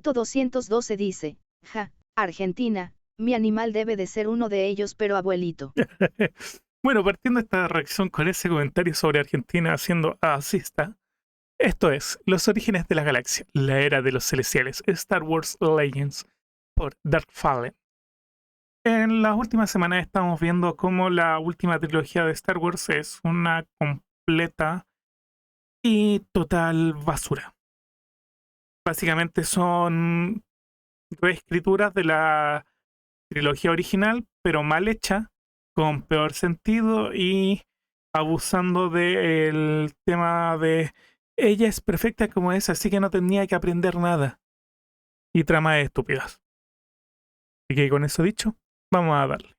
Muerto 212 dice, ja, Argentina, mi animal debe de ser uno de ellos, pero abuelito. Bueno, partiendo esta reacción con ese comentario sobre Argentina haciendo asista, esto es Los orígenes de la galaxia, la era de los celestiales, Star Wars Legends, por Dark Fallen. En las últimas semanas estamos viendo cómo la última trilogía de Star Wars es una completa y total basura. Básicamente son reescrituras de la trilogía original, pero mal hecha, con peor sentido y abusando del tema de ella es perfecta como es, así que no tenía que aprender nada. Y tramas estúpidas. Así que con eso dicho, vamos a darle.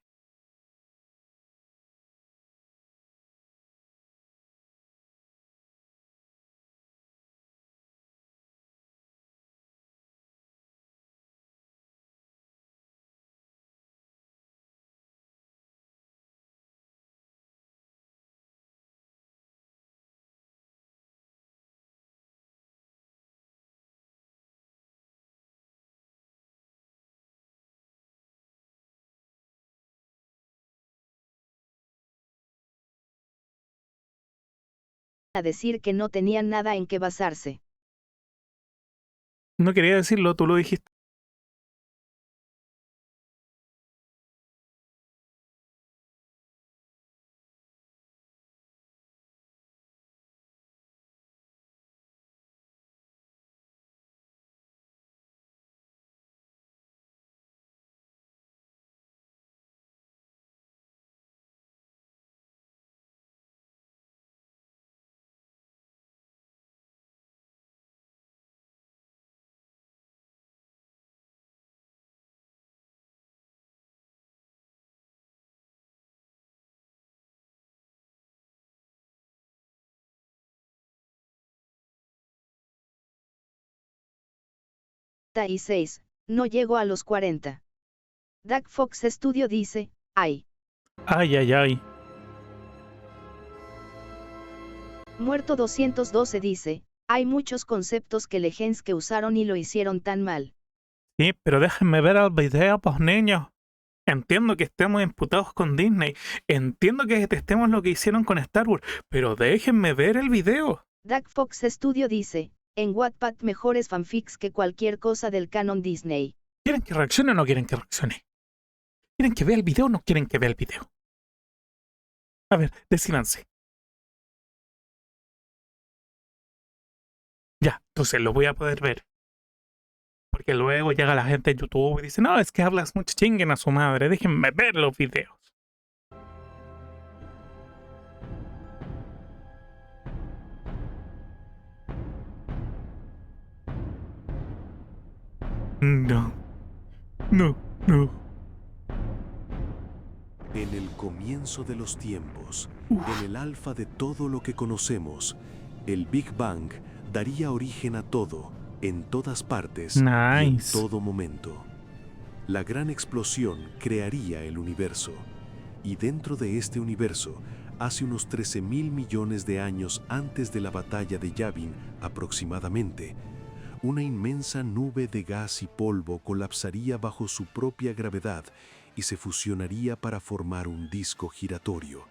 A decir que no tenían nada en qué basarse. No quería decirlo, tú lo dijiste. Y 6, no llego a los 40. Doug Fox Studio dice, ay. Ay, ay, ay. Muerto 212 dice, hay muchos conceptos que Legends que usaron y lo hicieron tan mal. Sí, pero déjenme ver el video, pues niños. Entiendo que estemos imputados con Disney. Entiendo que detestemos lo que hicieron con Star Wars, pero déjenme ver el video. Doug Fox Studio dice, en Wattpad mejores fanfics que cualquier cosa del canon Disney. ¿Quieren que reaccione o no quieren que reaccione? ¿Quieren que vea el video o no quieren que vea el video? A ver, decídanse. Ya, entonces lo voy a poder ver. Porque luego llega la gente de YouTube y dice, no, es que hablas mucho, chinguen a su madre, déjenme ver los videos. No, no, no. En el comienzo de los tiempos, en el alfa de todo lo que conocemos, el Big Bang daría origen a todo, en todas partes y en Nice. todo momento. La gran explosión crearía el universo, y dentro de este universo, hace unos 13.000 millones de años antes de la batalla de Yavin aproximadamente, una inmensa nube de gas y polvo colapsaría bajo su propia gravedad y se fusionaría para formar un disco giratorio.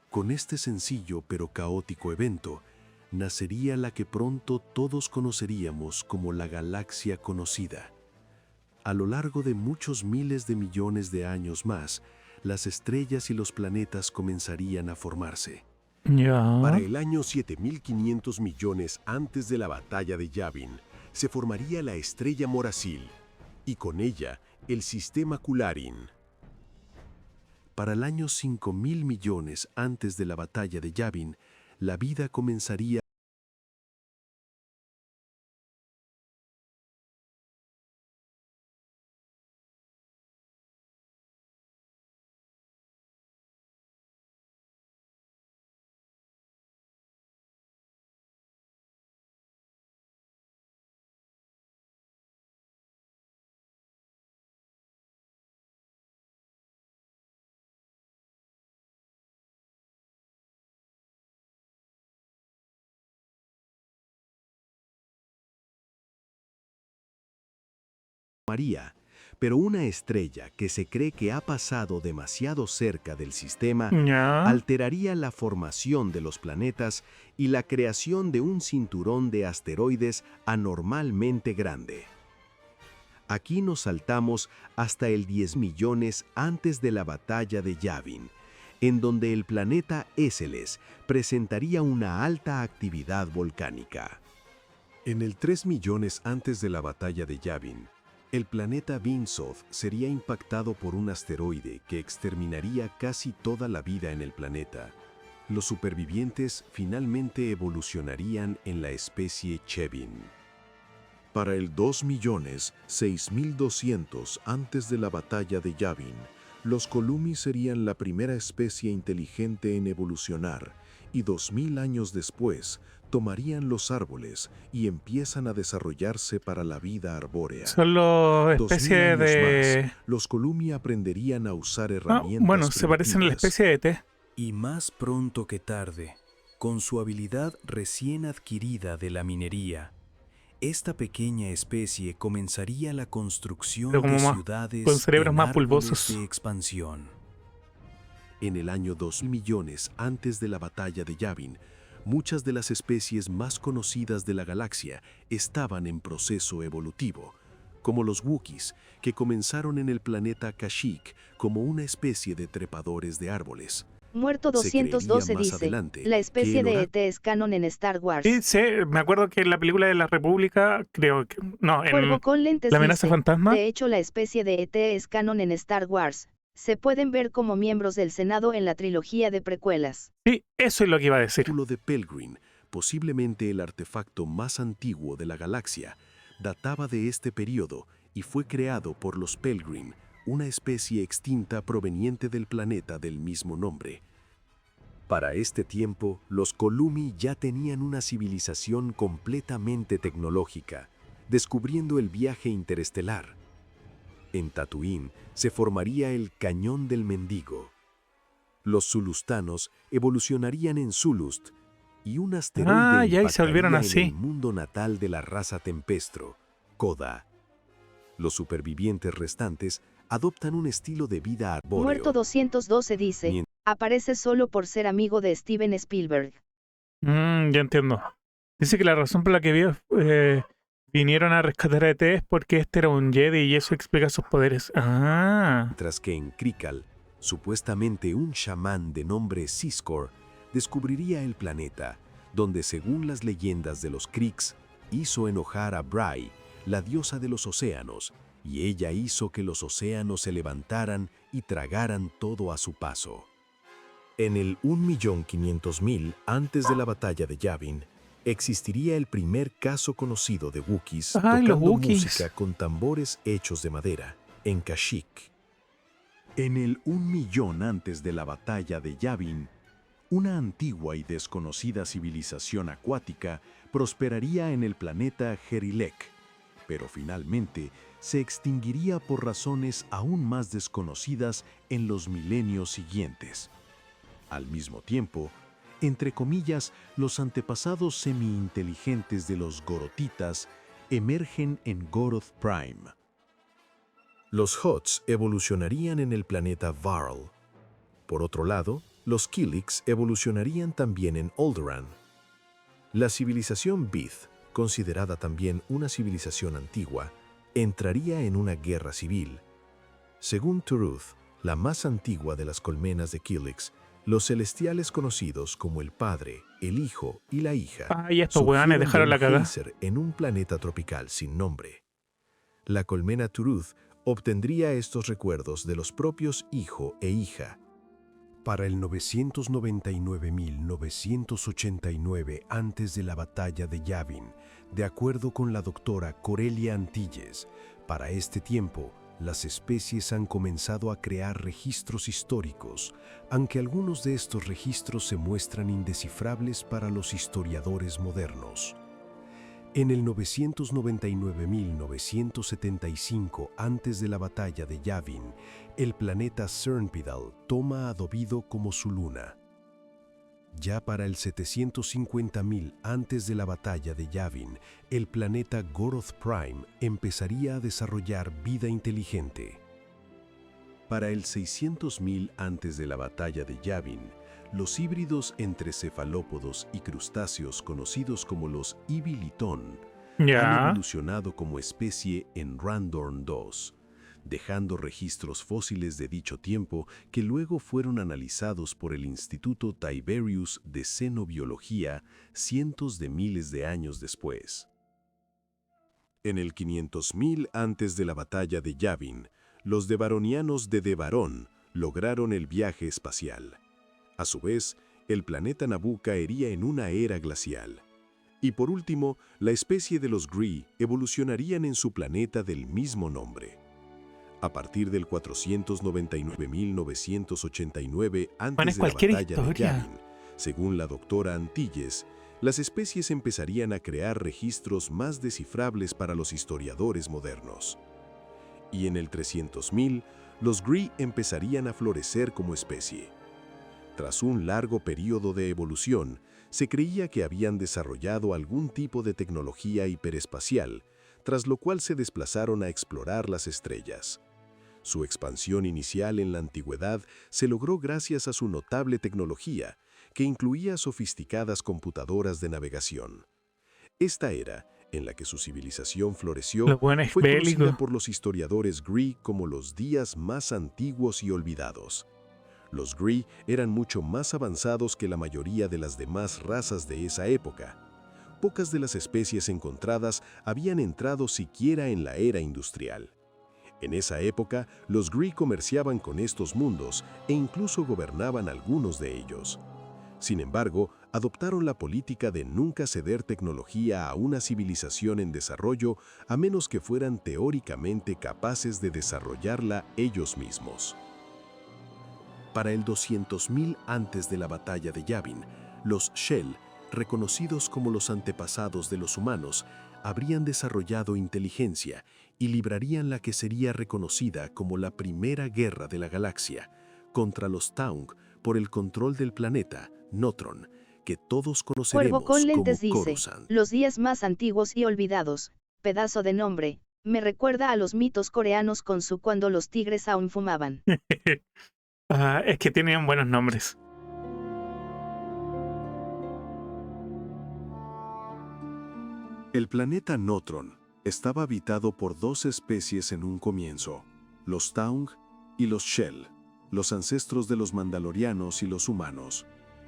Con este sencillo pero caótico evento, nacería la que pronto todos conoceríamos como la galaxia conocida. A lo largo de muchos miles de millones de años más, las estrellas y los planetas comenzarían a formarse. Para Ya. el año 7.500 millones antes de la batalla de Yavin, se formaría la estrella Morasil, y con ella el sistema Cularin. Para el año 5.000 millones antes de la batalla de Yavin, la vida comenzaría María, pero una estrella que se cree que ha pasado demasiado cerca del sistema Ya. alteraría la formación de los planetas y la creación de un cinturón de asteroides anormalmente grande. Aquí nos saltamos hasta el 10 millones antes de la batalla de Yavin, en donde el planeta Éseles presentaría una alta actividad volcánica. En el 3 millones antes de la batalla de Yavin, el planeta Vinsoth sería impactado por un asteroide que exterminaría casi toda la vida en el planeta. Los supervivientes finalmente evolucionarían en la especie Chebin. Para el 2.006.200 antes de la batalla de Yavin, los Columi serían la primera especie inteligente en evolucionar y 2.000 años después tomarían los árboles y empiezan a desarrollarse para la vida arbórea. Son los 2000 especies años de... más, los Columi aprenderían a usar Ah, herramientas bueno, se parecen a la primitivas. especie de ET. Y más pronto que tarde, con su habilidad recién adquirida de la minería, esta pequeña especie comenzaría la construcción Pero como de más- ciudades con cerebros en más árboles bulbosos. de expansión. En el año 2 millones antes de la batalla de Yavin, muchas de las especies más conocidas de la galaxia estaban en proceso evolutivo, como los Wookiees, que comenzaron en el planeta Kashyyyk como una especie de trepadores de árboles. Muerto Se creería 212 más dice, adelante la que especie el de oráculo ET es canon en Star Wars. Sí, sí, me acuerdo que en la película de la República, creo que... No, Cuervo en con lentes La amenaza dice, fantasma. de hecho la especie de ET es canon en Star Wars. Se pueden ver como miembros del Senado en la trilogía de precuelas. Sí, eso es lo que iba a decir. de Pelgrim, posiblemente el artefacto más antiguo de la galaxia, databa de este periodo y fue creado por los Pelgrim, una especie extinta proveniente del planeta del mismo nombre. Para este tiempo, los Columi ya tenían una civilización completamente tecnológica, descubriendo el viaje interestelar. En Tatooine se formaría el Cañón del Mendigo. Los Zulustanos evolucionarían en Zulust y un asteroide Ah, ya, y se volvieron impactaría en así. el mundo natal de la raza Tempestro, Koda. Los supervivientes restantes adoptan un estilo de vida arbóreo. Muerto 212 dice, Mien- aparece solo por ser amigo de Steven Spielberg. Ya entiendo. Dice que la razón por la que vinieron a rescatar a ET es porque este era un Jedi y eso explica sus poderes. Ah, Mientras que en Krikal, supuestamente un chamán de nombre Siskor descubriría el planeta, donde según las leyendas de los Kriks, hizo enojar a Brai, la diosa de los océanos, y ella hizo que los océanos se levantaran y tragaran todo a su paso. En el 1.500.000 antes de la batalla de Yavin, existiría el primer caso conocido de Wookiees Ay, los tocando Wookiees. música con tambores hechos de madera, en Kashyyyk. En el 1.000.000 antes de la batalla de Yavin, una antigua y desconocida civilización acuática prosperaría en el planeta Gerilek, pero finalmente se extinguiría por razones aún más desconocidas en los milenios siguientes. Al mismo tiempo, entre comillas, los antepasados semi-inteligentes de los Gorotitas emergen en Goroth Prime. Los Huts evolucionarían en el planeta Varl. Por otro lado, los Killiks evolucionarían también en Alderaan. La civilización Bith, considerada también una civilización antigua, entraría en una guerra civil. Según Turuth, la más antigua de las colmenas de Killiks, los celestiales conocidos como el Padre, el Hijo y la Hija y estos hueones surgieron dejaron de la un cagada. geyser en un planeta tropical sin nombre. La colmena Turuth obtendría estos recuerdos de los propios hijo e hija. Para el 999.989 antes de la batalla de Yavin, de acuerdo con la doctora Corelia Antilles, para este tiempo, las especies han comenzado a crear registros históricos, aunque algunos de estos registros se muestran indescifrables para los historiadores modernos. En el 999.975 antes de la batalla de Yavin, el planeta Cernpidal toma a Dovido como su luna. Ya para el 750.000 antes de la batalla de Yavin, el planeta Goroth Prime empezaría a desarrollar vida inteligente. Para el 600.000 antes de la batalla de Yavin, los híbridos entre cefalópodos y crustáceos conocidos como los Ibilitón han Ya. evolucionado como especie en Randorn II, dejando registros fósiles de dicho tiempo que luego fueron analizados por el Instituto Tiberius de Xenobiología cientos de miles de años después. En el 500.000 antes de la batalla de Yavin, los devaronianos de Devarón lograron el viaje espacial. A su vez, el planeta Naboo caería en una era glacial. Y por último, la especie de los Gree evolucionarían en su planeta del mismo nombre. A partir del 499.989 Bueno, antes es de la cualquier batalla de historia. Yavin, según la doctora Antilles, las especies empezarían a crear registros más descifrables para los historiadores modernos. Y en el 300.000, los Gree empezarían a florecer como especie. Tras un largo periodo de evolución, se creía que habían desarrollado algún tipo de tecnología hiperespacial, tras lo cual se desplazaron a explorar las estrellas. Su expansión inicial en la antigüedad se logró gracias a su notable tecnología, que incluía sofisticadas computadoras de navegación. Esta era, en la que su civilización floreció, Lo bueno es fue conocida bélico. por los historiadores Gree como los días más antiguos y olvidados. Los Gree eran mucho más avanzados que la mayoría de las demás razas de esa época. Pocas de las especies encontradas habían entrado siquiera en la era industrial. En esa época, los Gree comerciaban con estos mundos e incluso gobernaban algunos de ellos. Sin embargo, adoptaron la política de nunca ceder tecnología a una civilización en desarrollo a menos que fueran teóricamente capaces de desarrollarla ellos mismos. Para el 200.000 antes de la batalla de Yavin, los Shell, reconocidos como los antepasados de los humanos, habrían desarrollado inteligencia y librarían la que sería reconocida como la primera guerra de la galaxia, contra los Taung por el control del planeta, Notron, que todos conoceremos Cuervo con lentes como dice, Coruscant. los días más antiguos y olvidados, pedazo de nombre, me recuerda a los mitos coreanos con su cuando los tigres aún fumaban. Es que tenían buenos nombres. El planeta Notron estaba habitado por dos especies en un comienzo, los Taung y los Shell, los ancestros de los mandalorianos y los humanos.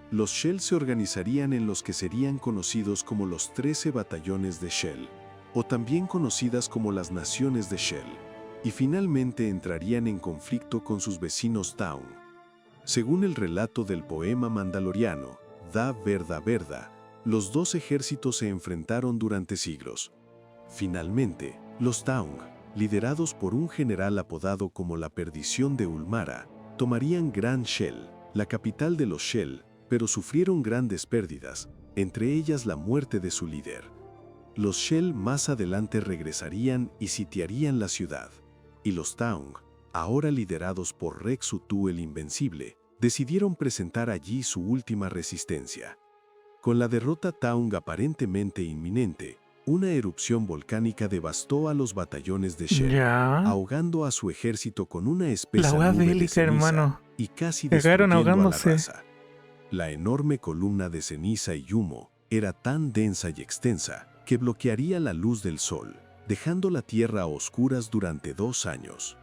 Los Shell se organizarían en los que serían conocidos como los 13 batallones de Shell, o también conocidas como las naciones de Shell, y finalmente entrarían en conflicto con sus vecinos Taung. Según el relato del poema mandaloriano, Da Verda Verda, los dos ejércitos se enfrentaron durante siglos. Finalmente, los Taung, liderados por un general apodado como la Perdición de Ulmara, tomarían Grand Shell, la capital de los Shell, pero sufrieron grandes pérdidas, entre ellas la muerte de su líder. Los Shell más adelante regresarían y sitiarían la ciudad, y los Taung, ahora liderados por Rex Utu el Invencible, decidieron presentar allí su última resistencia. Con la derrota Taung aparentemente inminente, una erupción volcánica devastó a los batallones de Shell, Ya. ahogando a su ejército con una La espesa weá nube de bélica, ceniza hermano. y casi Cagaron destruyendo a la ahogándose. raza. La enorme columna de ceniza y humo era tan densa y extensa que bloquearía la luz del sol, dejando la tierra a oscuras durante 2 años.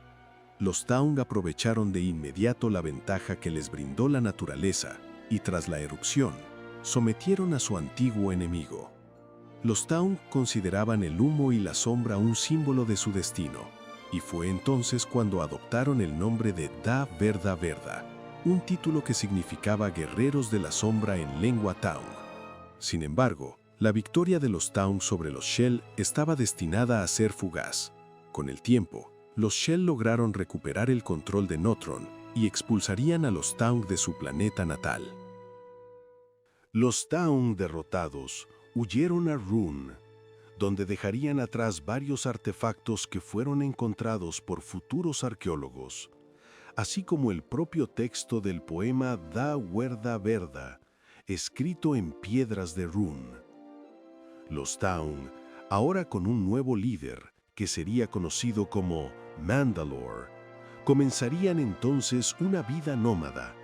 Los Taung aprovecharon de inmediato la ventaja que les brindó la naturaleza y tras la erupción, sometieron a su antiguo enemigo. Los Taung consideraban el humo y la sombra un símbolo de su destino, y fue entonces cuando adoptaron el nombre de Da Verda Verda, un título que significaba guerreros de la sombra en lengua Taung. Sin embargo, la victoria de los Taung sobre los Shell estaba destinada a ser fugaz. Con el tiempo, los Shell lograron recuperar el control de Notron y expulsarían a los Taung de su planeta natal. Los Taung derrotados huyeron a Rune, donde dejarían atrás varios artefactos que fueron encontrados por futuros arqueólogos, así como el propio texto del poema Da Verda Verda, escrito en piedras de rune. Los Taun, ahora con un nuevo líder, que sería conocido como Mandalore, comenzarían entonces una vida nómada.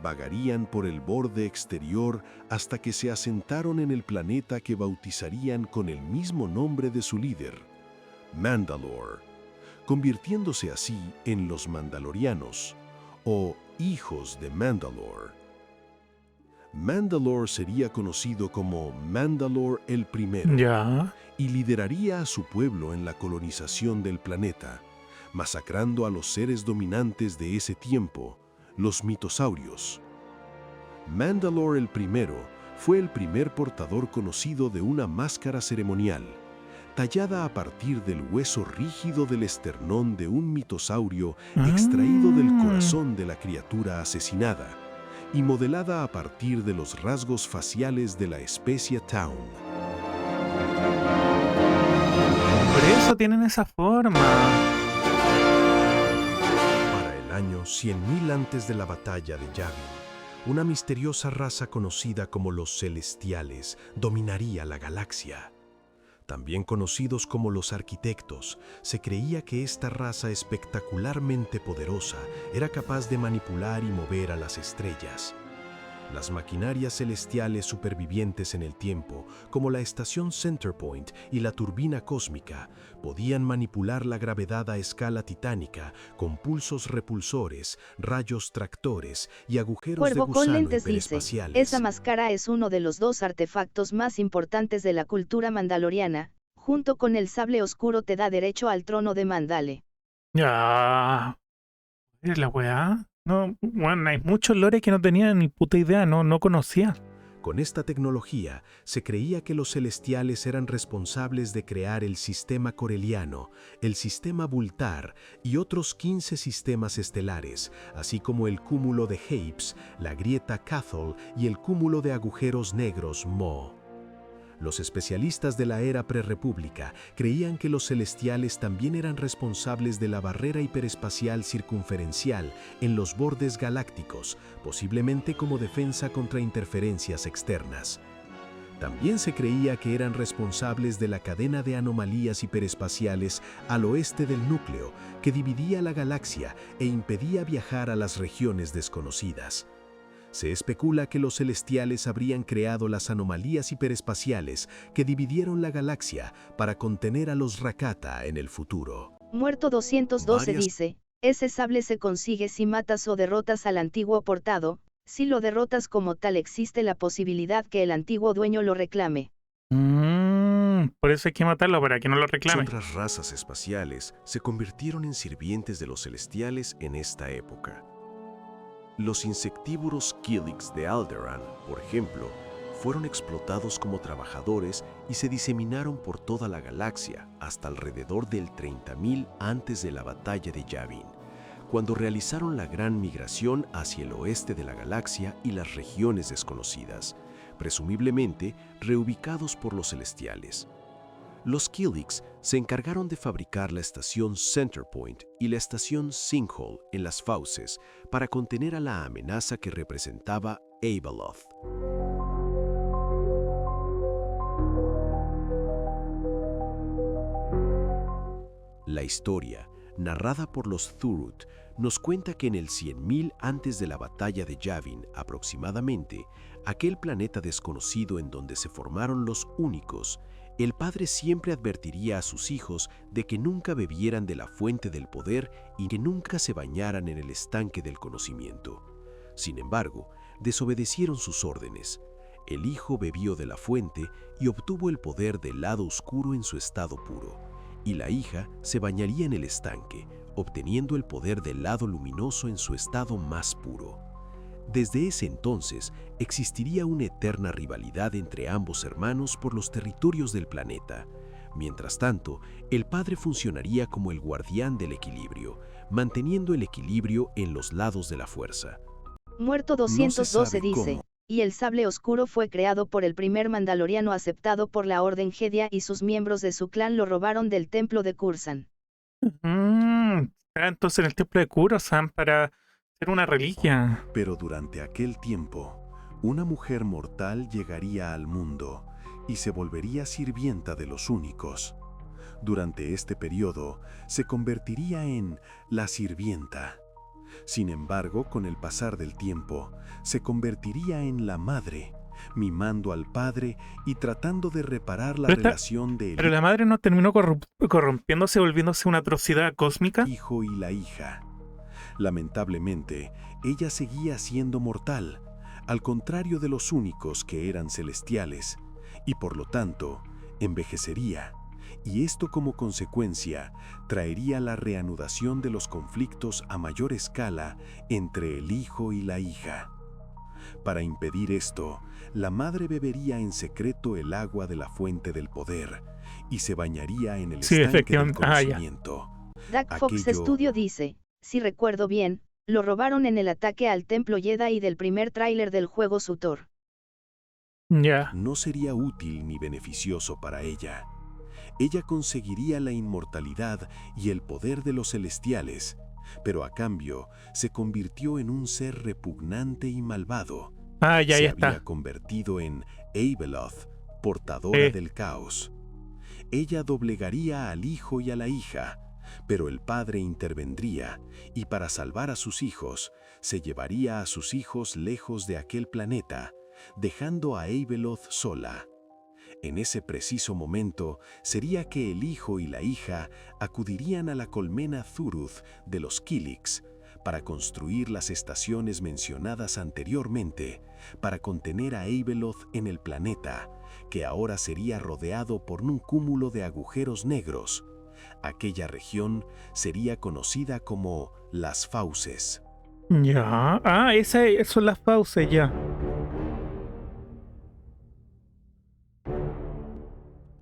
Vagarían por el borde exterior hasta que se asentaron en el planeta que bautizarían con el mismo nombre de su líder, Mandalore, convirtiéndose así en los Mandalorianos, o hijos de Mandalore. Mandalore sería conocido como Mandalore el Primero Ya. y lideraría a su pueblo en la colonización del planeta, masacrando a los seres dominantes de ese tiempo, los mitosaurios. Mandalore el Primero fue el primer portador conocido de una máscara ceremonial, tallada a partir del hueso rígido del esternón de un mitosaurio extraído del corazón de la criatura asesinada y modelada a partir de los rasgos faciales de la especie Taun. Por eso tienen esa forma. Para el año 100.000 antes de la batalla de Yavin, una misteriosa raza conocida como los Celestiales dominaría la galaxia. También conocidos como los Arquitectos, se creía que esta raza espectacularmente poderosa era capaz de manipular y mover a las estrellas. Las maquinarias celestiales supervivientes en el tiempo, como la estación Centerpoint y la turbina cósmica, podían manipular la gravedad a escala titánica con pulsos repulsores, rayos tractores y agujeros de Cuervo con gusano lentes dice, hiperespaciales. esa máscara es uno de los 2 artefactos más importantes de la cultura mandaloriana, junto con el sable oscuro te da derecho al trono de Mandale. Ya. ¿Es la weá? No, bueno, hay muchos lores que no tenía ni puta idea, no conocía. Con esta tecnología, se creía que los celestiales eran responsables de crear el sistema coreliano, el sistema Vultar y otros 15 sistemas estelares, así como el cúmulo de Hapes, la grieta Cathol y el cúmulo de agujeros negros Mo. Los especialistas de la era prerrepública creían que los celestiales también eran responsables de la barrera hiperespacial circunferencial en los bordes galácticos, posiblemente como defensa contra interferencias externas. También se creía que eran responsables de la cadena de anomalías hiperespaciales al oeste del núcleo, que dividía la galaxia e impedía viajar a las regiones desconocidas. Se especula que los celestiales habrían creado las anomalías hiperespaciales que dividieron la galaxia para contener a los Rakata en el futuro. Muerto 212 Varias- dice, ese sable se consigue si matas o derrotas al antiguo portado, si lo derrotas como tal existe la posibilidad que el antiguo dueño lo reclame. Por eso hay que matarlo para que no lo reclame. Otras razas espaciales se convirtieron en sirvientes de los celestiales en esta época. Los insectívoros Kilix de Alderaan, por ejemplo, fueron explotados como trabajadores y se diseminaron por toda la galaxia hasta alrededor del 30.000 antes de la batalla de Yavin, cuando realizaron la gran migración hacia el oeste de la galaxia y las regiones desconocidas, presumiblemente reubicados por los celestiales. Los Kilix se encargaron de fabricar la estación Centerpoint y la estación Sinkhole en las fauces para contener a la amenaza que representaba Abeloth. La historia, narrada por los Thurut, nos cuenta que en el 100.000 antes de la batalla de Yavin aproximadamente, aquel planeta desconocido en donde se formaron los Únicos, el padre siempre advertiría a sus hijos de que nunca bebieran de la fuente del poder y que nunca se bañaran en el estanque del conocimiento. Sin embargo, desobedecieron sus órdenes. El hijo bebió de la fuente y obtuvo el poder del lado oscuro en su estado puro, y la hija se bañaría en el estanque, obteniendo el poder del lado luminoso en su estado más puro. Desde ese entonces, existiría una eterna rivalidad entre ambos hermanos por los territorios del planeta. Mientras tanto, el padre funcionaría como el guardián del equilibrio, manteniendo el equilibrio en los lados de la fuerza. Muerto No se 212 sabe dice, cómo. y el sable oscuro fue creado por el primer mandaloriano aceptado por la Orden Jedia y sus miembros de su clan lo robaron del templo de Cursan. Está entonces en el templo de Kurosan para ser una reliquia. Pero durante aquel tiempo, Una mujer mortal llegaría al mundo y se volvería sirvienta de los únicos. Durante este periodo, se convertiría en la sirvienta. Sin embargo, con el pasar del tiempo, se convertiría en la madre, mimando al padre y tratando de reparar la Pero relación del Pero la madre no terminó corrompiéndose, volviéndose una atrocidad cósmica. hijo y la hija. Lamentablemente, ella seguía siendo mortal, al contrario de los únicos que eran celestiales, y por lo tanto, envejecería. Y esto como consecuencia traería la reanudación de los conflictos a mayor escala entre el hijo y la hija. Para impedir esto, la madre bebería en secreto el agua de la fuente del poder y se bañaría en el Sí, estanque del efectivamente. Ya. conocimiento. Dark Fox Aquello- Studio dice, si recuerdo bien, lo robaron en el ataque al Templo Jedi del primer tráiler del juego Sutor. Ya. No sería útil ni beneficioso para ella. Ella conseguiría la inmortalidad y el poder de los celestiales, pero a cambio se convirtió en un ser repugnante y malvado. Ya, Se ya había está. convertido en Abeloth, portadora Sí. del caos. Ella doblegaría al hijo y a la hija, pero el padre intervendría y para salvar a sus hijos, se llevaría a sus hijos lejos de aquel planeta, dejando a Abeloth sola. En ese preciso momento sería que el hijo y la hija acudirían a la colmena Zuruth de los Kilix para construir las estaciones mencionadas anteriormente, para contener a Abeloth en el planeta, que ahora sería rodeado por un cúmulo de agujeros negros. Aquella región sería conocida como las Fauces. Ya. Esas son las pausas, ya.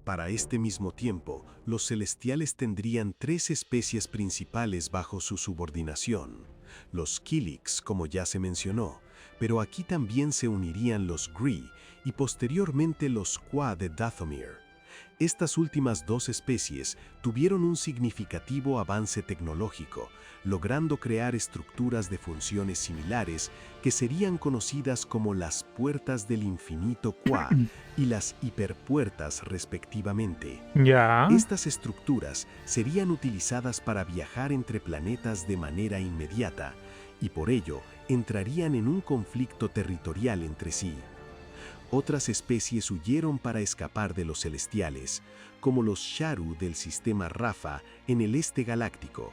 Para este mismo tiempo, los celestiales tendrían tres especies principales bajo su subordinación. Los Kilix, como ya se mencionó, pero aquí también se unirían los Gree y posteriormente los Qua de Dathomir. Estas últimas dos especies tuvieron un significativo avance tecnológico, logrando crear estructuras de funciones similares que serían conocidas como las puertas del infinito Qua y las hiperpuertas respectivamente. Ya. Estas estructuras serían utilizadas para viajar entre planetas de manera inmediata y por ello entrarían en un conflicto territorial entre sí. Otras especies huyeron para escapar de los celestiales, como los Sharu del sistema Rafa en el este galáctico.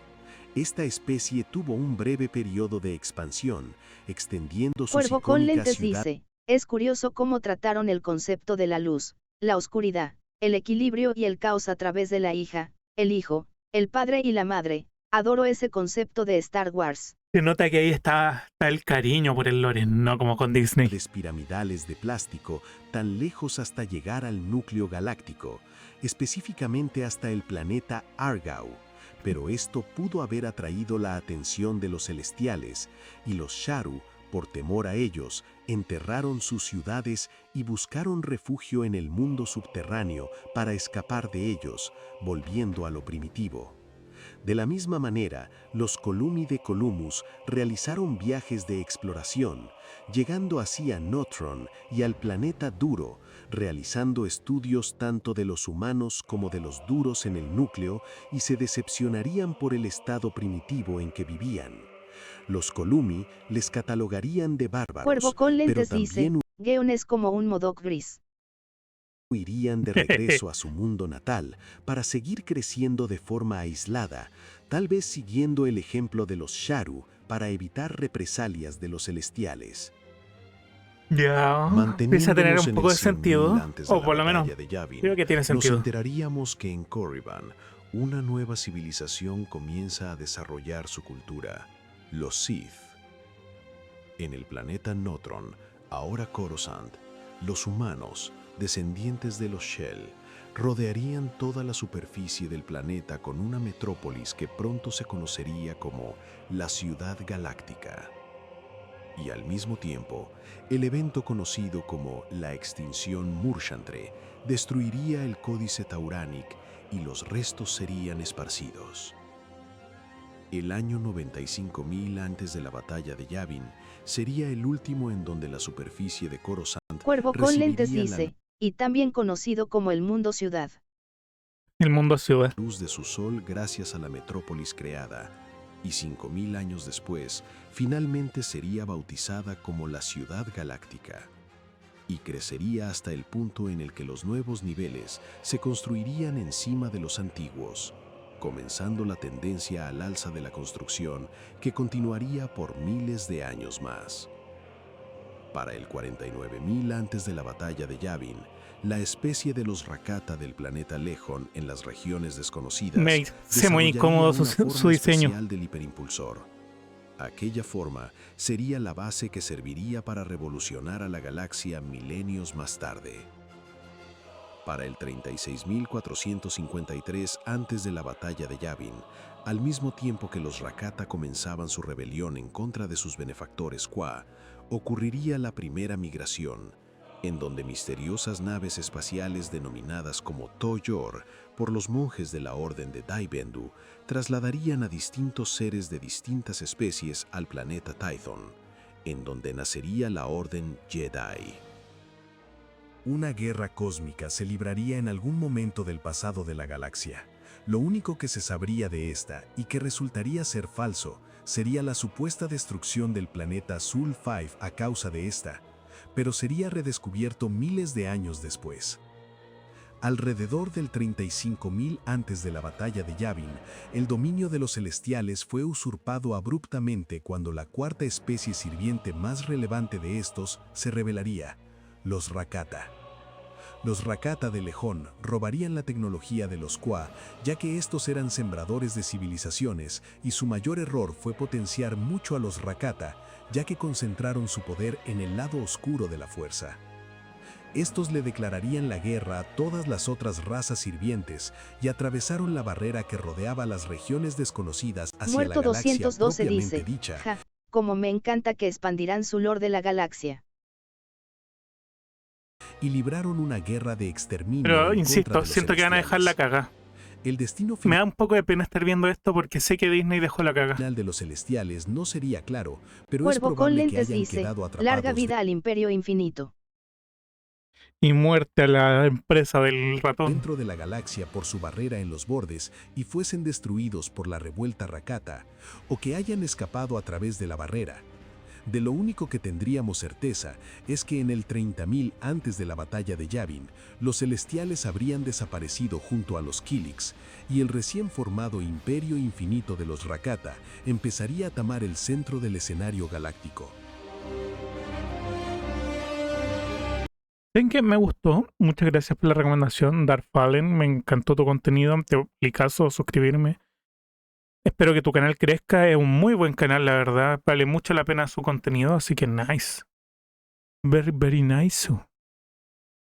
Esta especie tuvo un breve periodo de expansión, extendiendo sus Cuervo con icónicas lentes ciudades. dice, es curioso cómo trataron el concepto de la luz, la oscuridad, el equilibrio y el caos a través de la hija, el hijo, el padre y la madre. Adoro ese concepto de Star Wars. Se nota que ahí está el cariño por el lore, no como con Disney. Piramidales de plástico tan lejos hasta llegar al núcleo galáctico, específicamente hasta el planeta Argau. Pero esto pudo haber atraído la atención de los celestiales, y los Sharu, por temor a ellos, enterraron sus ciudades y buscaron refugio en el mundo subterráneo para escapar de ellos, volviendo a lo primitivo. De la misma manera, los Columi de Columus realizaron viajes de exploración, llegando así a Notron y al planeta Duro, realizando estudios tanto de los humanos como de los duros en el núcleo y se decepcionarían por el estado primitivo en que vivían. Los Columi les catalogarían de bárbaros, Cuervo con pero lentes dice, también Geon es como un Modok gris. irían de regreso a su mundo natal para seguir creciendo de forma aislada, tal vez siguiendo el ejemplo de los Sharu para evitar represalias de los celestiales. Ya. Empieza a tener Manteniéndonos un en poco el de sentido. 1000 antes de O la por lo menos, batalla de Yavin, creo que tiene nos sentido. enteraríamos que en Korriban una nueva civilización comienza a desarrollar su cultura, los Sith. En el planeta Notron, ahora Coruscant, los humanos, descendientes de los Shell, rodearían toda la superficie del planeta con una metrópolis que pronto se conocería como la Ciudad Galáctica. Y al mismo tiempo, el evento conocido como la extinción Murshantre destruiría el Códice Tauranic y los restos serían esparcidos. El año 95.000 antes de la batalla de Yavin sería el último en donde la superficie de Coruscant Cuervo con lentes recibiría la dice, y también conocido como el mundo ciudad. El mundo ciudad. luz de su sol gracias a la metrópolis creada, y 5.000 años después, finalmente sería bautizada como la Ciudad Galáctica, y crecería hasta el punto en el que los nuevos niveles se construirían encima de los antiguos, comenzando la tendencia al alza de la construcción que continuaría por miles de años más. Para el 49.000 antes de la batalla de Yavin, la especie de los Rakata del planeta Lejón en las regiones desconocidas Me hace muy incómodo desarrollaría una su forma diseño. especial del hiperimpulsor. Aquella forma sería la base que serviría para revolucionar a la galaxia milenios más tarde. Para el 36.453 antes de la batalla de Yavin, al mismo tiempo que los Rakata comenzaban su rebelión en contra de sus benefactores Qua, ocurriría la primera migración, en donde misteriosas naves espaciales denominadas como To-Yor por los monjes de la Orden de Dai Bendu trasladarían a distintos seres de distintas especies al planeta Tython, en donde nacería la Orden Jedi. Una guerra cósmica se libraría en algún momento del pasado de la galaxia. Lo único que se sabría de esta, y que resultaría ser falso, sería la supuesta destrucción del planeta Sul 5 a causa de esta, pero sería redescubierto miles de años después. Alrededor del 35.000 antes de la batalla de Yavin, el dominio de los celestiales fue usurpado abruptamente cuando la cuarta especie sirviente más relevante de estos se revelaría, los Rakata. Los Rakata de Lejón robarían la tecnología de los Qua, ya que estos eran sembradores de civilizaciones, y su mayor error fue potenciar mucho a los Rakata, ya que concentraron su poder en el lado oscuro de la fuerza. Estos le declararían la guerra a todas las otras razas sirvientes y atravesaron la barrera que rodeaba las regiones desconocidas hacia Muerto la galaxia 212 propiamente dice, dicha. ja, como me encanta que expandirán su lore de la galaxia. Y libraron una guerra de exterminio Pero en contra insisto, de los siento que van a dejar la celestiales. caga. El destino Me da un poco de pena estar viendo esto porque sé que Disney dejó la caga. final de los celestiales no sería claro, pero es Cuervo con probable que lentes hayan dice, quedado atrapados larga vida al imperio infinito. Y muerte a la empresa del ratón. dentro de la galaxia por su barrera en los bordes y fuesen destruidos por la revuelta Rakata, o que hayan escapado a través de la barrera. De lo único que tendríamos certeza es que en el 30.000 antes de la batalla de Yavin, los celestiales habrían desaparecido junto a los Kilix, y el recién formado Imperio Infinito de los Rakata empezaría a tomar el centro del escenario galáctico. ¿Ven que me gustó? Muchas gracias por la recomendación, Dark Fallen. Me encantó tu contenido. Te doy caso, suscribirme. Espero que tu canal crezca. Es un muy buen canal, la verdad. Vale mucho la pena su contenido, así que nice. Very, very nice.